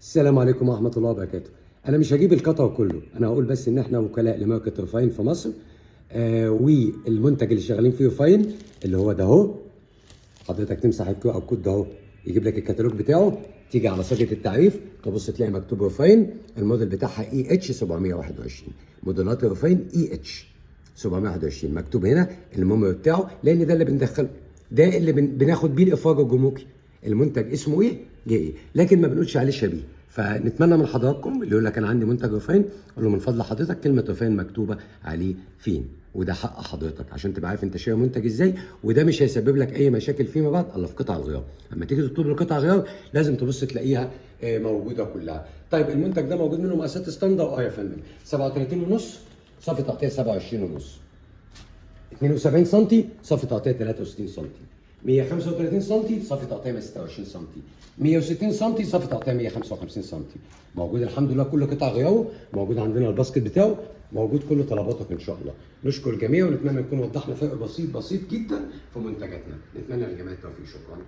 السلام عليكم ورحمة الله وبركاته. أنا مش هجيب القطع كله، أنا هقول بس إن إحنا وكلاء لماركة ريفاين في مصر. والمنتج اللي شغالين فيه ريفاين اللي هو ده أهو. حضرتك تمسح الكيو ار كود ده أهو، يجيب لك الكتالوج بتاعه، تيجي على صيغة التعريف تبص تلاقي مكتوب ريفاين، الموديل بتاعها اي اتش 721. موديلات ريفاين اي اتش 721 مكتوب هنا الميموري بتاعه، لأن ده اللي بندخله، ده اللي بناخد بيه الإفراج الجمركي. المنتج اسمه ايه؟ جاي، لكن ما بنقولش عليه شبيه. فنتمنى من حضراتكم اللي يقول لك انا عندي منتج ريفاين، قول له من فضل حضرتك كلمه ريفاين مكتوبه عليه فين، وده حق حضرتك عشان تبقى عارف انت شاري منتج ازاي، وده مش هيسبب لك اي مشاكل فيما بعد الا في قطع الغيار. اما تيجي تطلب له قطع غيار لازم تبص تلاقيها موجوده كلها. طيب المنتج ده موجود منه مقاسات ستاندر؟ يا فندم، 37 ونص صافي تغطيه 27 ونص، 72 سم صافي تغطيه 63 سم، 135 سم صافي تغطيه 126 سم، 160 سم صافي تغطيه 155 سم. موجود الحمد لله كل قطع غياره، موجود عندنا الباسكت بتاعه، موجود كل طلباتك ان شاء الله. نشكر الجميع ونتمنى نكون وضحنا فرق بسيط جدا في منتجاتنا. نتمنى للجميع التوفيق. شكرا.